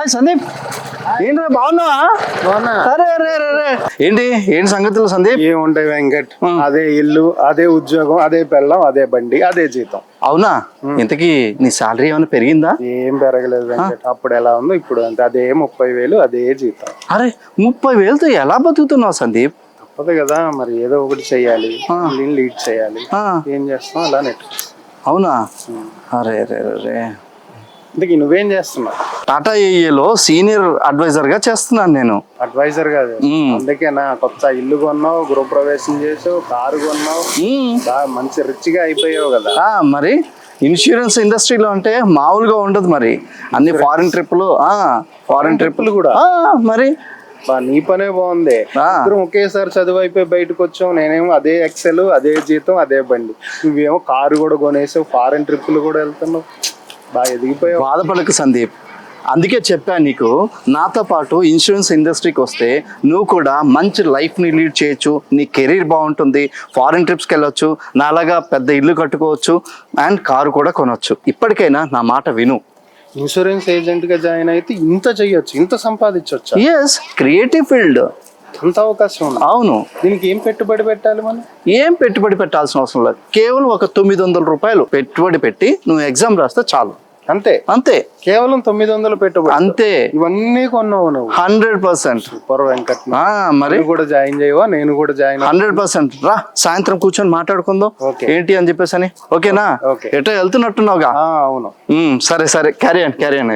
Hi Sandeep, ఏంట్రా బాగున్నావా? అరే అరే అరే అరే, ఏంటి సంగతులు సందీప్? ఏముంటాయి వెంకట్, అదే ఇల్లు, అదే ఉద్యోగం, అదే పెళ్ళం, అదే బండి, అదే జీతం. అవునా? ఇంతకీ నీ శాలరీ ఏమైనా పెరిగిందా? ఏం పెరగలేదు వెంకట్, అప్పుడు ఎలా ఉందో ఇప్పుడు అంతే. అదే 30,000, అదే జీతం. అరే 30,000తో ఎలా బతుకుతున్నావు సందీప్? తప్పదు కదా మరి, ఏదో ఒకటి చెయ్యాలి, లీడ్ చేయాలి. ఏం చేస్తాం అలా నెట్. అవునా? అరే అరే అరే, ఇంతకీ నువ్వేం చేస్తున్నావు? టాటా ఏఈలో సీనియర్ అడ్వైజర్ గా చేస్తున్నాను నేను. అడ్వైజర్ కాదు, అందుకేనా కొత్త ఇల్లు కొన్నావు, గృహప్రవేశం చేసావు, కారు కొన్నావు, మంచి రిచ్ గా అయిపోయావు కదా. మరి ఇన్సూరెన్స్ ఇండస్ట్రీలో అంటే మామూలుగా ఉండదు మరి. అన్ని ఫారిన్ ట్రిప్పులు కూడా. మరి నీ పనే బాగుంది. ఇద్దరు ఒకేసారి చదువు అయిపోయి బయటకు వచ్చావు. నేనేమో అదే ఎక్సెల్, అదే జీతం, అదే బండి. నువ్వేమో కారు కూడా కొనేసావు, ఫారిన్ ట్రిప్పులు కూడా వెళ్తున్నావు. బాగా ఎదిగిపోయావు. బాధపడకు సందీప్, అందుకే చెప్పాను నీకు, నాతో పాటు ఇన్సూరెన్స్ ఇండస్ట్రీకి వస్తే నువ్వు కూడా మంచి లైఫ్ని లీడ్ చేయొచ్చు, నీ కెరీర్ బాగుంటుంది, ఫారిన్ ట్రిప్స్కి వెళ్ళొచ్చు, నాలాగా పెద్ద ఇల్లు కట్టుకోవచ్చు, అండ్ కారు కూడా కొనవచ్చు. ఇప్పటికైనా నా మాట విను. ఇన్సూరెన్స్ ఏజెంట్ గా జాయిన్ అయితే ఇంత చెయ్యొచ్చు, ఇంత సంపాదించవచ్చు. ఎస్, క్రియేటివ్ ఫీల్డ్, అంత అవకాశం ఉంది. అవును. దీనికి ఏం పెట్టుబడి పెట్టాలి మనం? ఏం పెట్టుబడి పెట్టాల్సిన అవసరం లేదు. కేవలం ఒక 900 రూపాయలు పెట్టుబడి పెట్టి నువ్వు ఎగ్జామ్ రాస్తే చాలు. అంతే అంతే, కేవలం 900 పెట్టుబడి. అంతే, ఇవన్నీ కొన్నావు నువ్వు. 100%. సూపర్ వెంకట్. మరి కూడా జాయిన్ చేయవా? నేను కూడా జాయిన్. 100%. రా, సాయంత్రం కూర్చొని మాట్లాడుకుందాం ఏంటి అని చెప్పేసి అని. ఓకేనా? ఓకే. ఎటో వెళ్తున్నట్టున్నావుగా? అవును. సరే సరే, క్యారీ ఆన్.